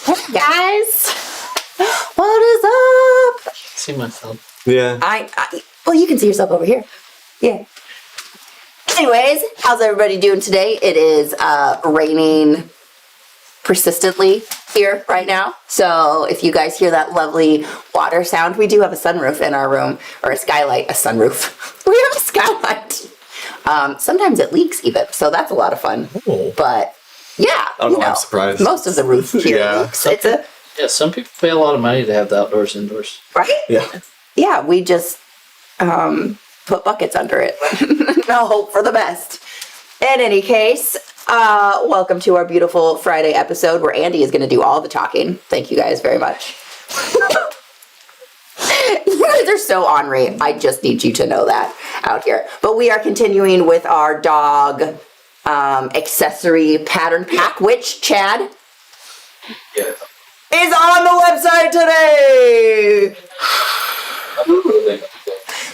Hey guys, what is up? See myself. Yeah. Well, you can see yourself over here. Yeah. Anyways, how's everybody doing today? It is raining persistently here right now. So if you guys hear that lovely water sound, we do have a sunroof in our room, or a skylight, a sunroof. We have a skylight. Sometimes it leaks even, so that's a lot of fun. Oh. But yeah, I don't know, I'm surprised. Most of the roof here leaks. Some people pay a lot of money to have the outdoors indoors. Right? Yeah. Yeah, we just put buckets under it. No, hope for the best. In any case, welcome to our beautiful Friday episode where Andy is going to do all the talking. Thank you guys very much. You guys are so ornery. I just need you to know that out here. But we are continuing with our dog accessory pattern pack, which, Chad, is on the website today.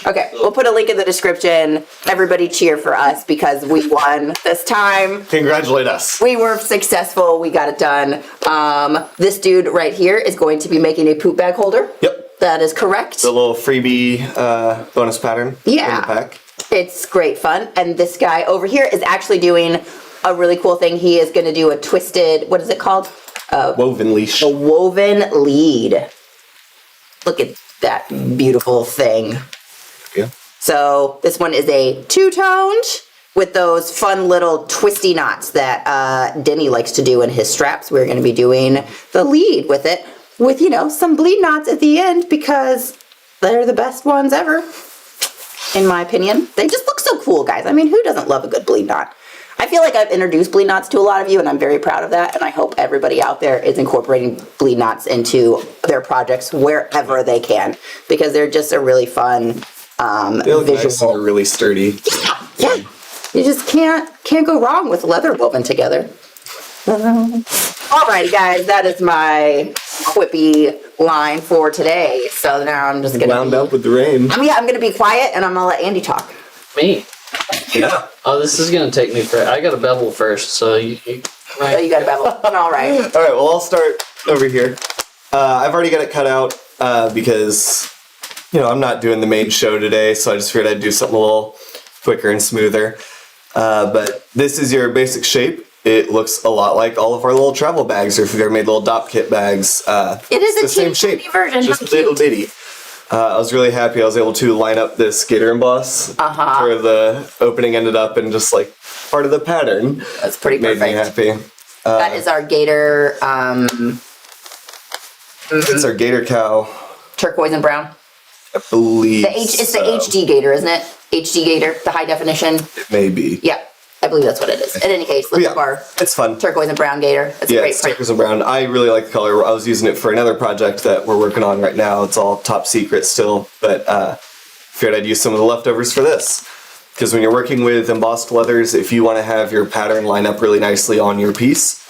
Okay, we'll put a link in the description. Everybody cheer for us because we won this time. Congratulate us. We were successful. We got it done. This dude right here is going to be making a poop bag holder. Yep. That is correct. The little freebie bonus pattern in the pack. It's great fun. And this guy over here is actually doing a really cool thing. He is going to do a twisted, what is it called? Woven leash. A woven lead. Look at that beautiful thing. Yeah. So this one is a two-toned with those fun little twisty knots that Denny likes to do in his straps. We're going to be doing the lead with it with, some bleed knots at the end because they're the best ones ever, in my opinion. They just look so cool, guys. I mean, who doesn't love a good bleed knot? I feel like I've introduced bleed knots to a lot of you, and I'm very proud of that, and I hope everybody out there is incorporating bleed knots into their projects wherever they can, because they're just a really fun They look visual. nice and they're really sturdy. Yeah. You just can't go wrong with leather woven together. Alrighty, guys, that is my quippy line for today. So now I'm just gonna Wound up with the rain. I'm gonna be quiet, and I'm gonna let Andy talk. Me? Yeah. Oh, this is going to take me for... I got to bevel first, so you Oh, you got a bevel. All right. All right, well, I'll start over here. I've already got it cut out because, I'm not doing the main show today, so I just figured I'd do something a little quicker and smoother. But this is your basic shape. It looks a lot like all of our little travel bags, or if you've ever made little dop kit bags. It is the same shape version. just How little cute. bitty. I was really happy I was able to line up this gator emboss where the opening ended up in just like part of the pattern. That's pretty Made perfect. me happy. That is our gator It's our gator cow, turquoise and brown. I believe. It's the HD gator, isn't it? HD gator, the high definition. It may be. Yeah, I believe that's what it is. In any case, let's have our It's fun. turquoise and brown gator. It's a great It's print. turquoise and brown. I really like the color. I was using it for another project that we're working on right now. It's all top secret still, but figured I'd use some of the leftovers for this. Because when you're working with embossed leathers, if you want to have your pattern line up really nicely on your piece,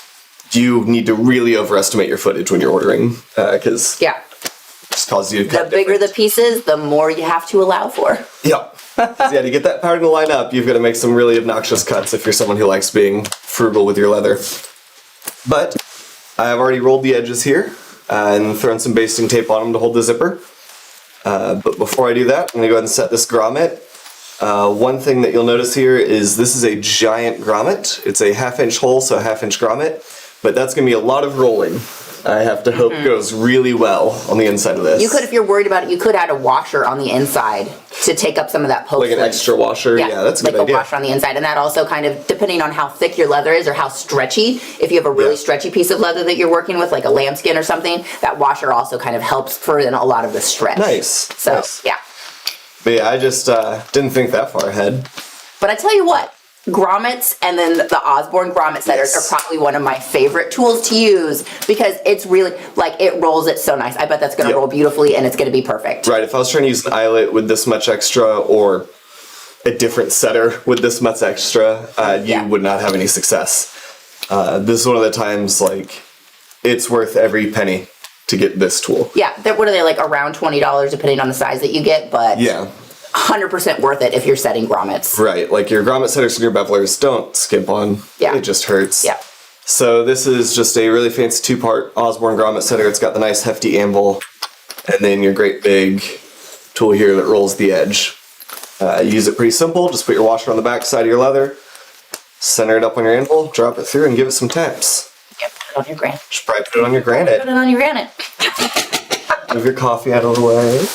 you need to really overestimate your footage when you're ordering. Because Yeah. it just causes you to The cut bigger the different. pieces, the more you have to allow for. Yeah. To get that pattern to line up, you've got to make some really obnoxious cuts if you're someone who likes being frugal with your leather. But I've already rolled the edges here and thrown some basting tape on them to hold the zipper. But before I do that, I'm going to go ahead and set this grommet. One thing that you'll notice here is this is a giant grommet. It's a 1/2 inch hole, so a 1/2 inch grommet. But that's going to be a lot of rolling. I have to hope goes really well on the inside of this. You could, if you're worried about it, you could add a washer on the inside to take up some of that post. Like an extra washer? Yeah, that's a good idea. Like a washer on the inside. And that also kind of, depending on how thick your leather is or how stretchy, if you have a really stretchy piece of leather that you're working with, like a lambskin or something, that washer also kind of helps for a lot of the stretch. Nice. So, Nice. yeah. But yeah, I just didn't think that far ahead. But I tell you what, grommets and then the Osborne grommet setters are probably one of my favorite tools to use because it's really, like, it rolls it so nice. I bet that's going to roll beautifully and it's going to be perfect. Right, if I was trying to use an eyelet with this much extra or a different setter with this much extra, you would not have any success. This is one of the times, like, it's worth every penny to get this tool. Yeah, what are they, like around $20 depending on the size that you get, but Yeah. 100% worth it if you're setting grommets. Right, like your grommet setters and your bevelers, don't skimp on. Yeah. It just hurts. Yeah. So this is just a really fancy two-part Osborne grommet setter. It's got the nice hefty anvil, and then your great big tool here that rolls the edge. Use it pretty simple. Just put your washer on the back side of your leather, center it up on your anvil, drop it through, and give it some taps. Yep, put it on your granite. Just probably put it on your granite. Put it on your granite. Move your coffee out of the way.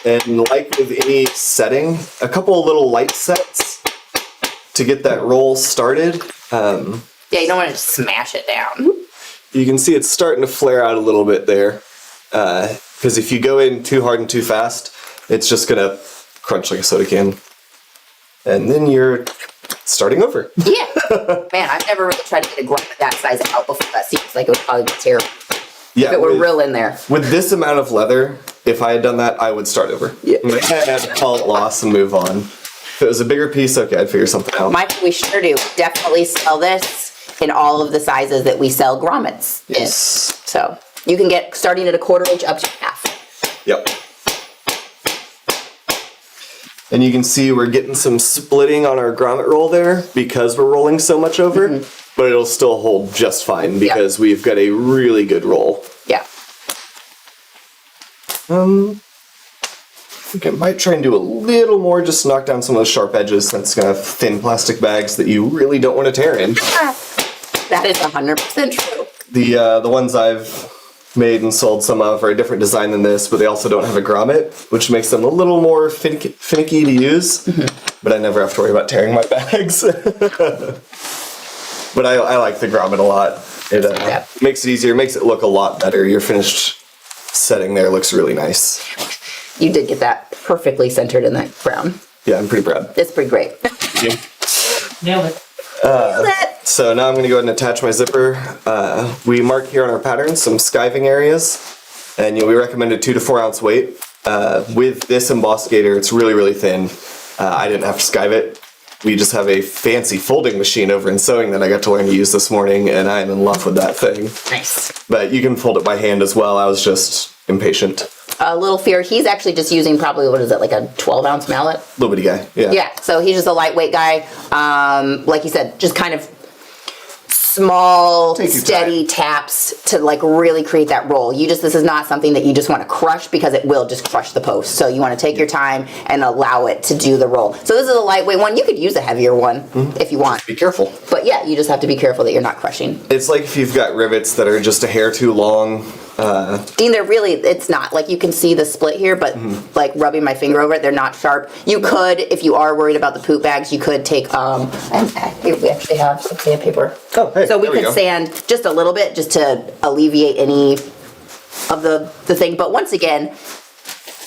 And like with any setting, a couple of little light sets to get that roll started. Yeah, you don't want to smash it down. You can see it's starting to flare out a little bit there. Because if you go in too hard and too fast, it's just going to crunch like a soda can. And then you're starting over. Yeah. Man, I've never really tried to get a grommet that size out before. That seems like it would probably be terrible. Yeah, if it were real in there. With this amount of leather, if I had done that, I would start over. Yeah. I'd call it loss and move on. If it was a bigger piece, okay, I'd figure something out. Michael, we sure do. Definitely sell this in all of the sizes that we sell grommets in. Yes. So you can get starting at a 1/4 inch up to half. Yep. And you can see we're getting some splitting on our grommet roll there because we're rolling so much over, but it'll still hold just fine because we've got a really good roll. Yeah. I think I might try and do a little more just to knock down some of those sharp edges since it's gonna have thin plastic bags that you really don't want to tear in. That is 100% true. The ones I've made and sold some of are a different design than this, but they also don't have a grommet, which makes them a little more finicky to use. But I never have to worry about tearing my bags. But I like the grommet a lot. It makes it easier, makes it look a lot better. Your finished setting there looks really nice. You did get that perfectly centered in that brown. Yeah, I'm pretty proud. It's pretty great. Nailed it. So now I'm going to go ahead and attach my zipper. We mark here on our pattern some skiving areas, and we recommend a 2 to 4 ounce weight. With this embossed gator, it's really, really thin. I didn't have to skive it. We just have a fancy folding machine over in sewing that I got to learn to use this morning, and I'm in love with that thing. Nice. But you can fold it by hand as well. I was just impatient. A little fear. He's actually just using probably, what is it, like a 12 ounce mallet? Little bitty guy, yeah. Yeah, so he's just a lightweight guy. Like you said, just kind of small, Take your steady taps to like really create that roll. This is not something that you just want to crush because it will just crush the post. So you want to take your time and allow it to do the roll. So this is a lightweight one. You could use a heavier one if you want. Be careful. But yeah, you just have to be careful that you're not crushing. It's like if you've got rivets that are just a hair too long. Dean, it's not. Like you can see the split here, but like rubbing my finger over it, they're not sharp. You could, if you are worried about the poop bags, you could take, we actually have some sandpaper. Oh, hey, So we there we could go. sand just a little bit just to alleviate any of the thing. But once again,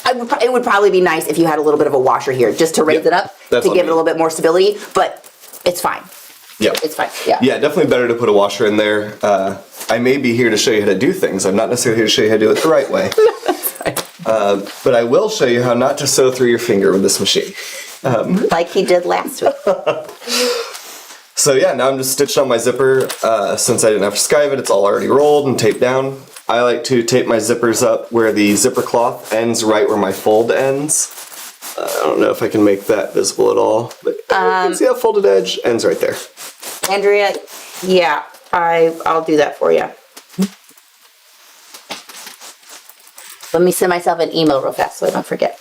it would probably be nice if you had a little bit of a washer here just to raise it up, to give it a little bit more stability, but it's fine. Yeah. It's fine, yeah. Yeah, definitely better to put a washer in there. I may be here to show you how to do things. I'm not necessarily here to show you how to do it the right way. But I will show you how not to sew through your finger with this machine. Like he did last week. So yeah, now I'm just stitching on my zipper. Since I didn't have to skive it, it's all already rolled and taped down. I like to tape my zippers up where the zipper cloth ends right where my fold ends. I don't know if I can make that visible at all, but you can see that folded edge ends right there. Andrea, yeah, I'll do that for you. Let me send myself an email real fast so I don't forget.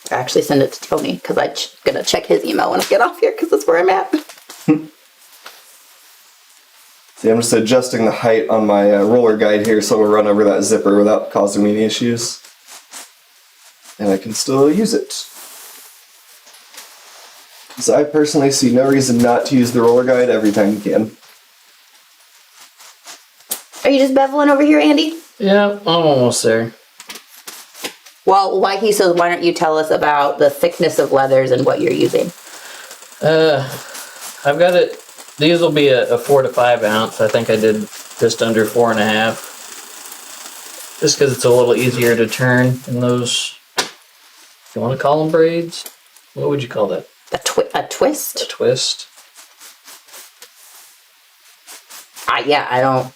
I actually send it to Tony because I'm gonna check his email when I get off here because that's where I'm at. See, I'm just adjusting the height on my roller guide here so I'm gonna run over that zipper without causing me any issues. And I can still use it. So I personally see no reason not to use the roller guide every time you can. Are you just beveling over here, Andy? Yeah, I'm almost there. Well, why don't you tell us about the thickness of leathers and what you're using? I've got it. These will be a 4 to 5 ounce. I think I did just under 4.5. Just because it's a little easier to turn in those. You want to call them braids? What would you call that? A twist? A twist. Yeah, I don't.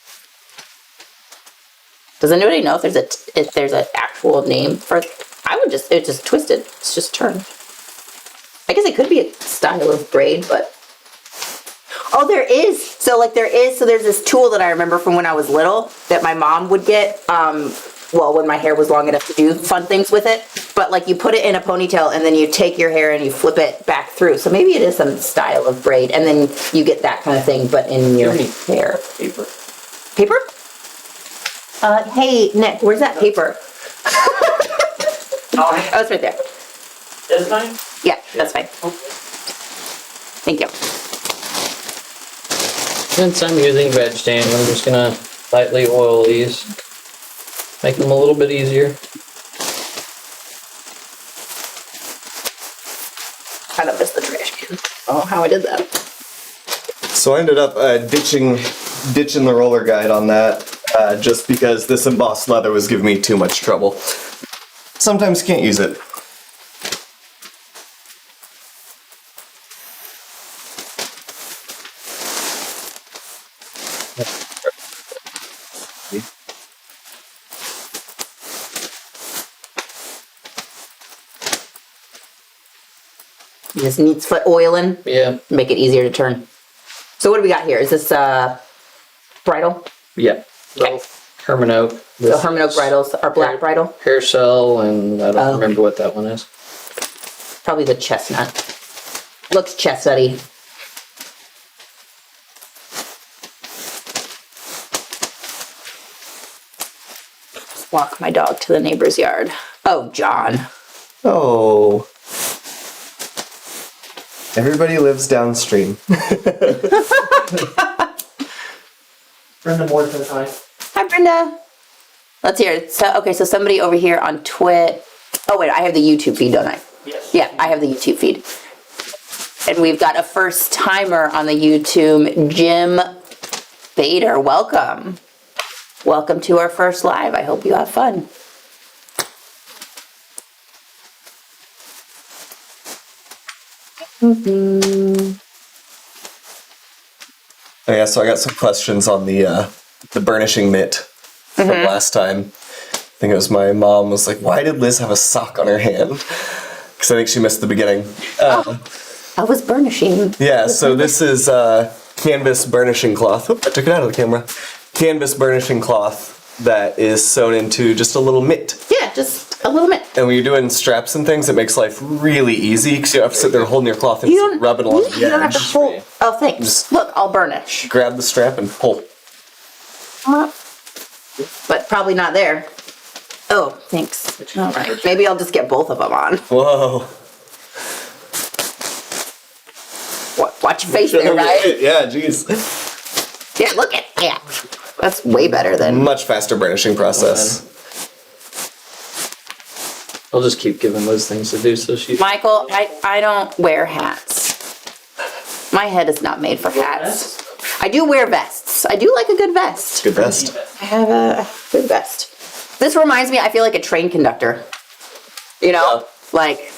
Does anybody know if there's an actual name for? It's just twisted. It's just turned. I guess it could be a style of braid, but. Oh, there is. So there's this tool that I remember from when I was little that my mom would get, well, when my hair was long enough to do fun things with it. But like you put it in a ponytail and then you take your hair and you flip it back through. So maybe it is some style of braid. And then you get that kind of thing, but in your hair. Paper. Paper? Hey, Nick, where's that paper? Oh, it's right there. Is mine? Yeah, that's fine. Thank you. Since I'm using veg tan, I'm just gonna lightly oil these. Make them a little bit easier. Kind of missed the trash can. Oh, how I did that. So I ended up ditching the roller guide on that just because this embossed leather was giving me too much trouble. Sometimes can't use it. You just needs foot oiling. Yeah. Make it easier to turn. So what do we got here? Is this bridle? Yeah. Okay. Herman oak. So Herman oak bridles are black bridle. Hair cell, and I don't remember what that one is. Probably the chestnut. Looks chestnutty. Walk my dog to the neighbor's yard. Oh, John. Oh. Everybody lives downstream. Brenda Morton, hi. Hi, Brenda. Let's hear it. So, okay, so somebody over here on Twit. Oh, wait, I have the YouTube feed, don't I? Yes. Yeah, I have the YouTube feed. And we've got a first timer on the YouTube, Jim Bader. Welcome. Welcome to our first live. I hope you have fun. Oh yeah, so I got some questions on the burnishing mitt from last time. I think it was my mom was like, why did Liz have a sock on her hand? Because I think she missed the beginning. I was burnishing. Yeah, so this is canvas burnishing cloth. Oop, I took it out of the camera. Canvas burnishing cloth that is sewn into just a little mitt. Yeah, just a little bit. And when you're doing straps and things, it makes life really easy because you don't have to sit there holding your cloth and You don't, rub it along you the don't have to edge. pull. Oh, thanks. Look, I'll burnish. Grab the strap and pull. But probably not there. Oh, thanks. All right. Maybe I'll just get both of them on. Whoa. Watch your face there, right? Yeah, jeez. Yeah, look at that. That's way better than... Much faster burnishing process. I'll just keep giving Liz things to do so she... Michael, I don't wear hats. My head is not made for hats. I do wear vests. I do like a good vest. Good vest. I have a good vest. This reminds me, I feel like a train conductor. You know? Like,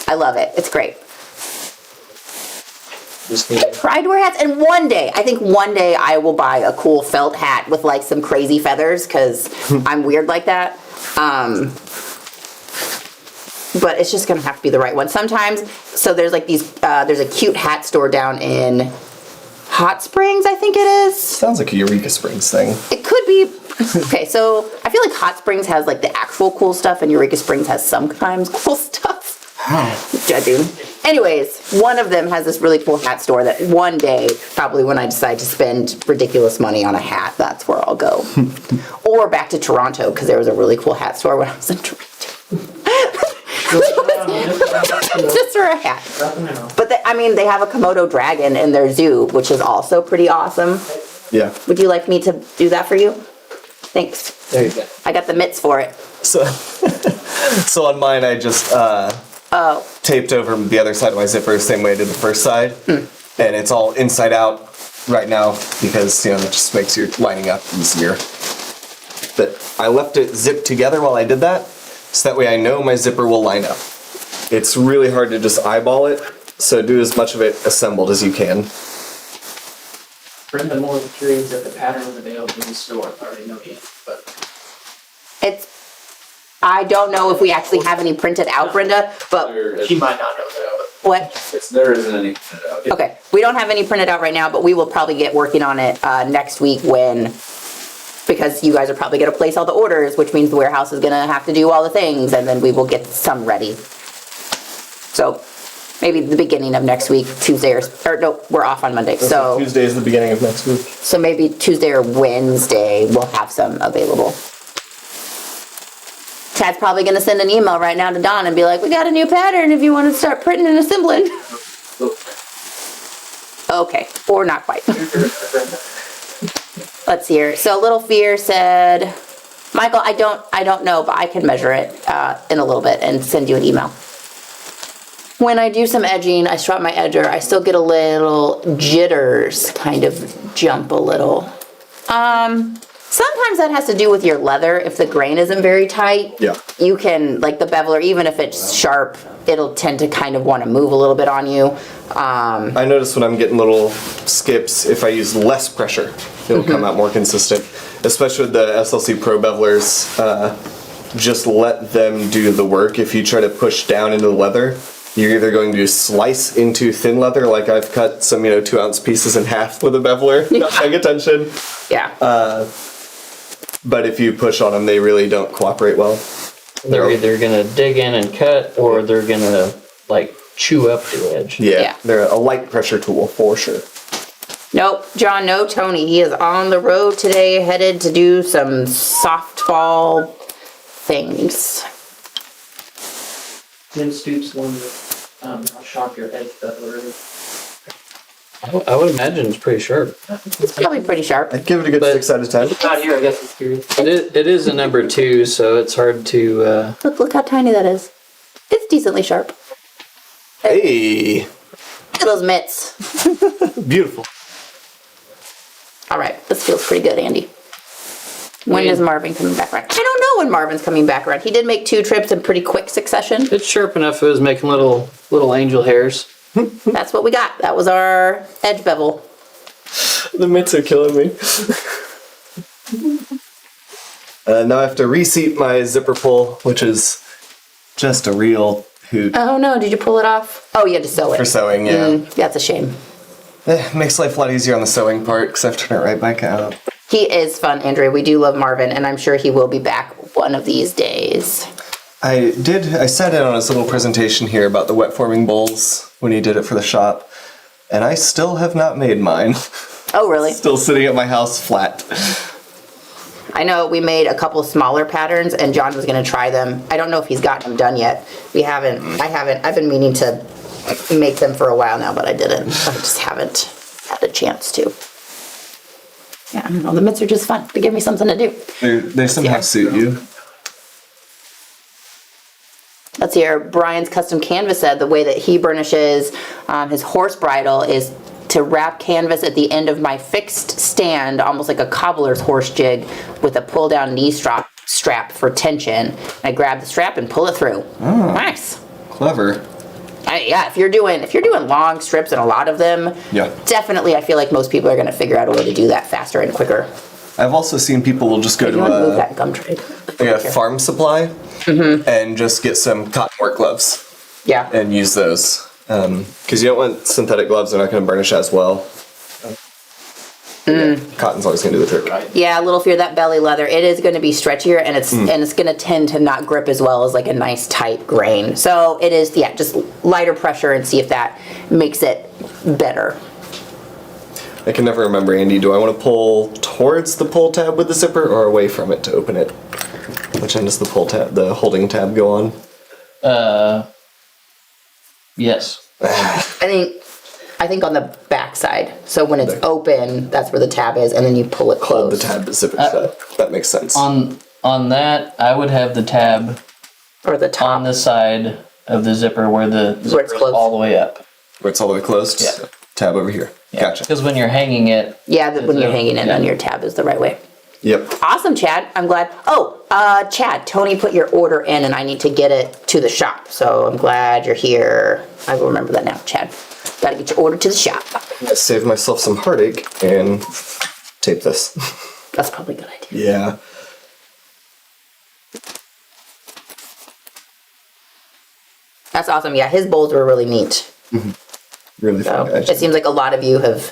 I love it. It's great. Just need... I tried to wear hats, and I think one day I will buy a cool felt hat with like some crazy feathers, because I'm weird like that. But it's just gonna have to be the right one. Sometimes, so there's like these, there's a cute hat store down in Hot Springs, I think it is. Sounds like a Eureka Springs thing. It could be. Okay, so I feel like Hot Springs has like the actual cool stuff, and Eureka Springs has sometimes cool stuff. Judging. Anyways, one of them has this really cool hat store that one day, probably when I decide to spend ridiculous money on a hat, that's where I'll go. Or back to Toronto, because there was a really cool hat store when I was in Toronto. Just for a hat. But they have a Komodo dragon in their zoo, which is also pretty awesome. Yeah. Would you like me to do that for you? Thanks. There you go. I got the mitts for it. So, so on mine, I just taped over the other side of my zipper, same way I did the first side. And it's all inside out right now because, it just makes your lining up easier. But I left it zipped together while I did that, so that way I know my zipper will line up. It's really hard to just eyeball it, so do as much of it assembled as you can. Brenda more curious that the pattern was available in the store. I already know it, but... I don't know if we actually have any printed out, Brenda, but She might not know that. What? There isn't any printed out yet. Okay, we don't have any printed out right now, but we will probably get working on it next week because you guys are probably gonna place all the orders, which means the warehouse is gonna have to do all the things, and then we will get some ready. So maybe the beginning of next week, Tuesday or no, we're off on Monday, so Tuesday is the beginning of next week. maybe Tuesday or Wednesday we'll have some available. Chad's probably gonna send an email right now to Don and be like, we got a new pattern if you want to start printing and assembling. Okay, or not quite. Let's see here. So Little Fear said, Michael, I don't know, but I can measure it in a little bit and send you an email. When I do some edging, I strap my edger, I still get a little jitters, kind of jump a little. Sometimes that has to do with your leather. If the grain isn't very tight, Yeah. you can, like the beveler, even if it's sharp, it'll tend to kind of want to move a little bit on you. I notice when I'm getting little skips, if I use less pressure, it'll come out more consistent. Especially with the SLC Pro bevelers, just let them do the work. If you try to push down into the leather, you're either going to slice into thin leather, like I've cut some 2-ounce pieces in half with a beveler, not paying attention. Yeah. But if you push on them, they really don't cooperate well. They're either gonna dig in and cut, or they're gonna like chew up the edge. Yeah. They're a light pressure tool for sure. Nope, John, no Tony. He is on the road today, headed to do some softball things. Then Stoops one that shock your edge beveler. I would imagine it's pretty sharp. It's probably pretty sharp. I'd give it a good But- 6 out of 10. Not here, I guess it's curious. It is a number 2, so it's hard to. Look how tiny that is. It's decently sharp. Hey, Look at those mitts. beautiful. All right, this feels pretty good, Andy. When is Marvin coming back around? I don't know when Marvin's coming back around. He did make 2 trips in pretty quick succession. It's sharp enough. It was making little angel hairs. That's what we got. That was our edge bevel. The mitts are killing me. Now I have to reseat my zipper pull, which is just a real hoot Oh no, did you pull it off? Oh, you had to sew it. for sewing, yeah. That's a shame. Makes life a lot easier on the sewing part, because I have to turn it right back out. He is fun, Andrea. We do love Marvin, and I'm sure he will be back one of these days. I sat in on his little presentation here about the wet forming bowls when he did it for the shop, and I still have not made mine. Oh, really? Still sitting at my house flat. I know we made a couple smaller patterns, and John was going to try them. I don't know if he's gotten them done yet. I haven't. I've been meaning to make them for a while now, but I didn't. I just haven't had a chance to. Yeah, I don't know. The mitts are just fun. They give me something to do. They somehow suit you. Let's hear. Brian's Custom Canvas said the way that he burnishes his horse bridle is to wrap canvas at the end of my fixed stand, almost like a cobbler's horse jig, with a pull down knee strap for tension. I grab the strap and pull it through. Oh. Nice. Clever. Yeah, if you're doing long strips and a lot of them, Yeah. definitely I feel like most people are going to figure out a way to do that faster and quicker. I've also seen people will just go You to want to move a that gum trade? farm supply and just get some cotton work gloves Yeah. and use those. Because you don't want synthetic gloves, they're not going to burnish as well. Cotton's always going to do the trick. Yeah, a little fear that belly leather. It is going to be stretchier, and it's going to tend to not grip as well as like a nice tight grain. So it is, yeah, just lighter pressure and see if that makes it better. I can never remember, Andy, do I want to pull towards the pull tab with the zipper or away from it to open it? Which end does the holding tab go on? Yes. I think on the back side. So when it's open, that's where the tab is, and then you pull it Hold closed. the tab to zipper shut. That makes sense. On that, I would have the tab Or the top. on the side of the zipper where the zipper is closed. all the way up. Where it's all the way closed? Yeah. Tab over here. Gotcha. Because when you're hanging it, Yeah, when you're hanging it Yeah. on your tab is the right way. Yep. Awesome, Chad. I'm glad. Oh, Chad, Tony put your order in, and I need to get it to the shop. So I'm glad you're here. I will remember that now, Chad. Got to get your order to the shop. Save myself some heartache and tape this. That's probably a good idea. Yeah. That's awesome. Yeah, his bowls were really neat. Really So fun. it seems like a lot of you have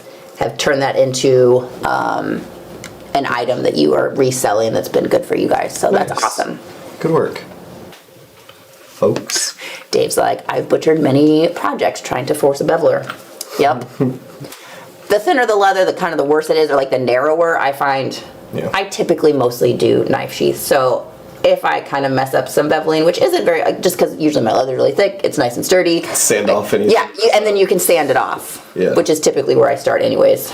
turned that into an item that you are reselling that's been good for you guys. So that's Nice. awesome. Good work, folks. Dave's like, I've butchered many projects trying to force a beveler. Yep. The thinner the leather, the kind of the worse it is, or like the narrower, I find. Yeah. I typically mostly do knife sheaths. So if I kind of mess up some beveling, which isn't very, just because usually my leather's really thick, it's nice and sturdy. Sand off anything. Yeah, and then you can sand it off, Yeah. which is typically where I start anyways.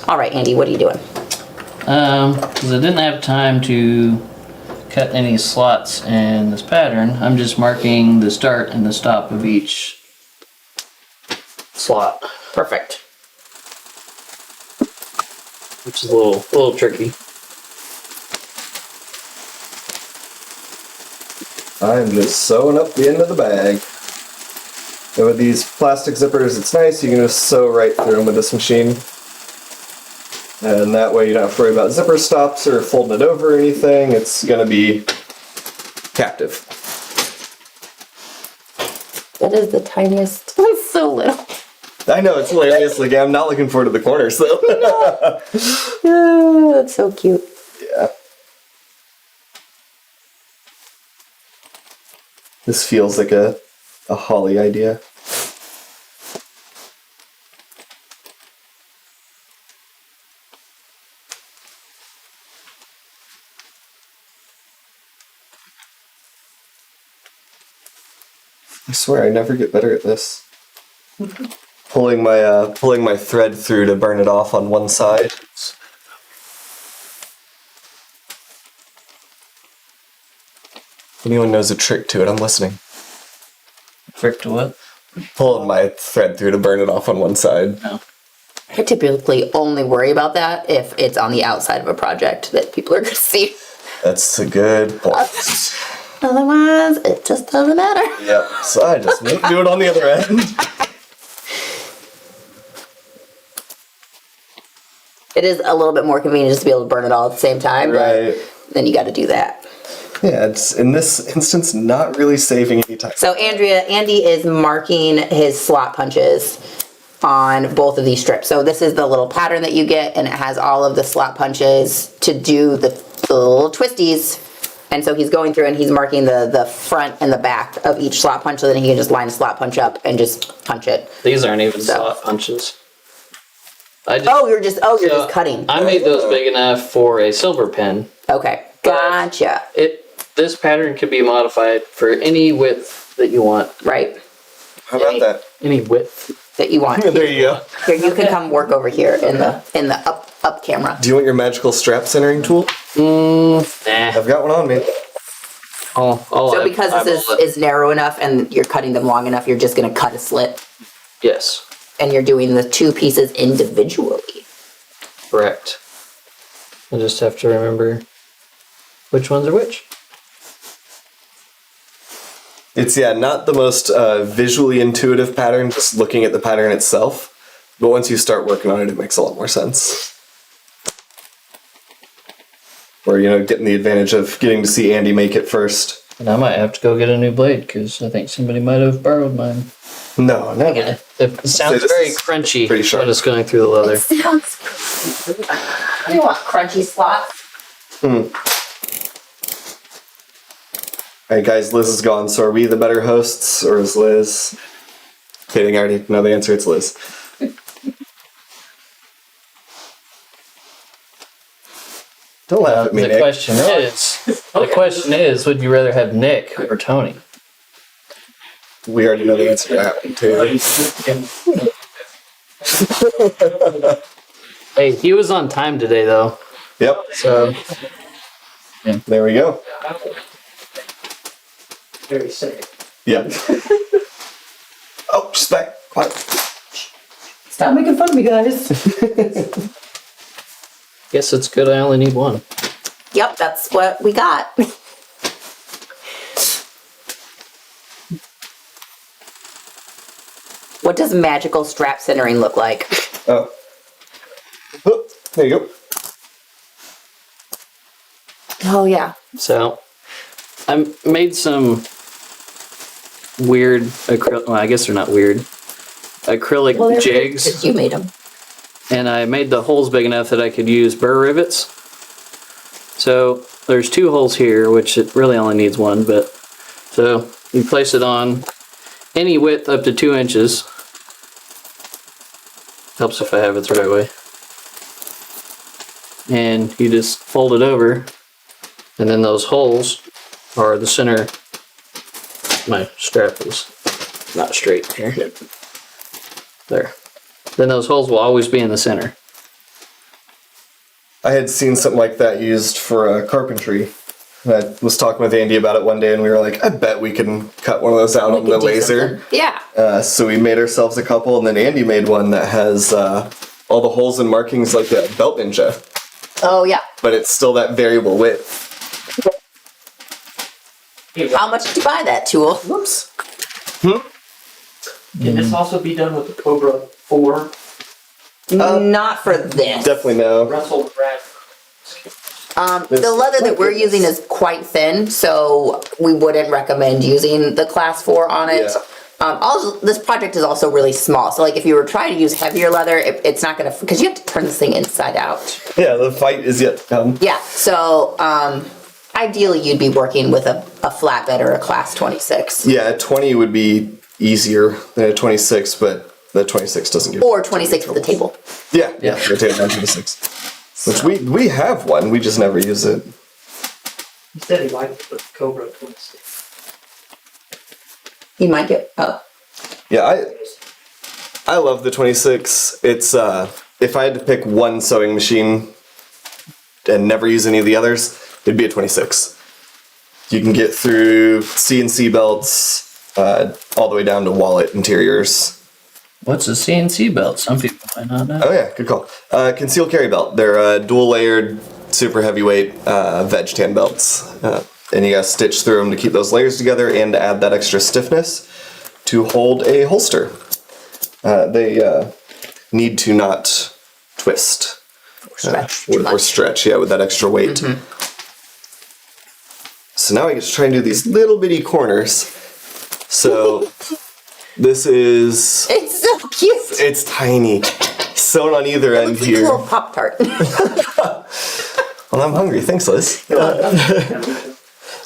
All right, Andy, what are you doing? Because I didn't have time to cut any slots in this pattern, I'm just marking the start and the stop of each slot, Perfect. which is a little tricky. I'm just sewing up the end of the bag. And with these plastic zippers, it's nice. You can just sew right through them with this machine. And that way you don't have to worry about zipper stops or folding it over or anything. It's going to be captive. That is the tiniest. It's so little. I know, it's hilarious. Like, I'm not looking forward to the corners, though. Oh, that's so cute. Yeah. This feels like a Holly idea. I swear I never get better at this. pulling my thread through to burn it off on one side. If anyone knows a trick to it, I'm listening. Trick to what? Pulling my thread through to burn it off on one side. No. I typically only worry about that if it's on the outside of a project that people are going to see. That's a good point. Otherwise, it just doesn't matter. Yep. So I just need to do it on the other end. It is a little bit more convenient just to be able to burn it all at the same time, Right. but then you got to do that. Yeah, it's in this instance not really saving any time. So Andy is marking his slot punches on both of these strips. So this is the little pattern that you get, and it has all of the slot punches to do the little twisties. And so he's going through and he's marking the front and the back of each slot punch, so then he can just line a slot punch up and just punch it. These aren't even So- slot punches. You're You're just cutting. I made those big enough for a silver pen. Okay, gotcha. This pattern can be modified for any width that you want. Right, How about that? Any width. that you want. There you go. Here, you can come work over here in the up camera. Do you want your magical strap centering tool? Nah. I've got one on me. So because this is narrow enough and you're cutting them long enough, you're just gonna cut a slit, Yes, and you're doing the two pieces individually. correct. I just have to remember which ones are which. It's, not the most visually intuitive pattern, just looking at the pattern itself. But once you start working on it, it makes a lot more sense. Or, getting the advantage of getting to see Andy make it first. And I might have to go get a new blade because I think somebody might have borrowed mine. No, never. It sounds this very is crunchy pretty sharp. when it's going through the leather. Sounds. You want crunchy slots? Alright guys, Liz is gone, so are we the better hosts, or is Liz? Kidding, I already know the answer, it's Liz. Don't laugh at me, The Nick. question is, would you rather have Nick or Tony? We already know the answer to that one, too. Hey, he was on time today though. Yep, So there we go. very sick. Yep. Oh, she's back. Quiet. Stop making fun of me, guys. Guess it's good I only need one. Yep, that's what we got. What does magical strap centering look like? Oh. Oh, there you go. Oh yeah. So I made some weird acrylic. Well, I guess they're not weird. Acrylic jigs, You made them. and I made the holes big enough that I could use burr rivets. So there's 2 holes here, which it really only needs 1. But so you place it on any width up to 2 inches. Helps if I have it the right way. And you just fold it over, and then those holes are the center. My strap is not straight here. There. Then those holes will always be in the center. I had seen something like that used for carpentry. And I was talking with Andy about it one day, and we were like, I bet we can cut one of those out on the laser. Yeah. So we made ourselves a couple, and then Andy made one that has all the holes and markings like a belt ninja. Oh, yeah. But it's still that variable width. How much did you buy that tool? Whoops. Can this also be done with the Cobra 4? Not for this. Definitely no. Russell Brad. The leather that we're using is quite thin, so we wouldn't recommend using the class 4 on it. Yeah. Also, this project is also really small, so like if you were trying to use heavier leather, it's not gonna, because you have to turn this thing inside out. Yeah, the fight is yet to come. Yeah, so ideally you'd be working with a flatbed or a class 26. Yeah, a 20 would be easier than a 26, but the 26 doesn't give. Or 26 with a table. Yeah, rotate it down to 26. Which we have one, we just never use it. He said he liked the Cobra 26. You might get, Yeah, I love the 26. It's if I had to pick one sewing machine and never use any of the others, it'd be a 26. You can get through CNC belts all the way down to wallet interiors. What's a CNC belt? Some people might not know. Oh yeah, good call. Concealed carry belt. They're dual layered, super heavyweight veg tan belts. And you gotta stitch through them to keep those layers together and add that extra stiffness to hold a holster. They need to not twist. Or stretch, yeah, with that extra weight. Mm-hmm. So now I get to try and do these little bitty corners. So this is... it's so cute. It's tiny. Sewn on either end It's like here. a little Pop-Tart. Well, I'm hungry. Thanks, Liz.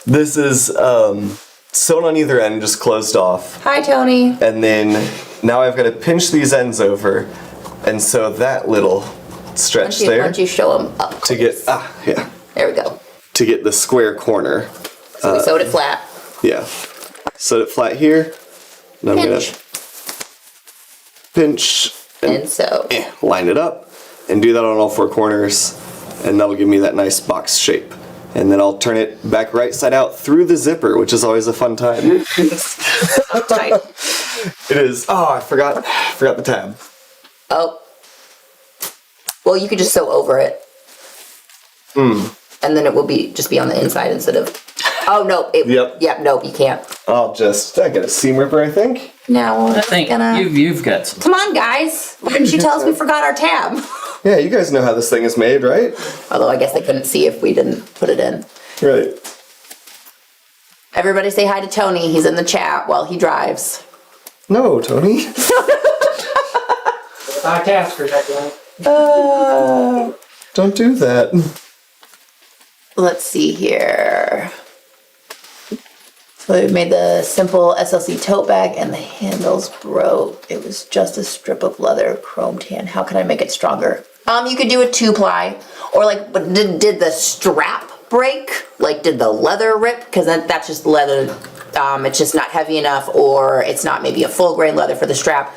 This is sewn on either end, just closed off. Hi, Tony. And then now I've got to pinch these ends over and sew that little stretch Why there don't you show them up to get, yeah, There we go. to get the square corner. So we sewed it flat. Yeah. Sewed it flat here. And I'm going Pinch. to pinch And so. line it up and do that on all 4 corners, and that'll give me that nice box shape. And then I'll turn it back right side out through the zipper, which is always a fun time. Tight. It is. Oh, I forgot the tab. Oh. Well, you could just sew over it. And then it will just be on the inside instead of. Oh no! Yep. Yep. Nope. You can't. I get a seam ripper, I think. No. I think you've got some. Come on, guys! Why didn't you tell us we forgot our tab? Yeah, you guys know how this thing is made, right? Although I guess they couldn't see if we didn't put it in. Right. Everybody say hi to Tony. He's in the chat while he drives. No, Tony. High tasker, that guy. Don't do that. Let's see here. So we made the simple SLC tote bag and the handles broke. It was just a strip of leather, chrome tan. How can I make it stronger? You could do a 2-ply, or like, but did the strap break? Like, did the leather rip? Because that's just leather. It's just not heavy enough, or it's not maybe a full grain leather for the strap.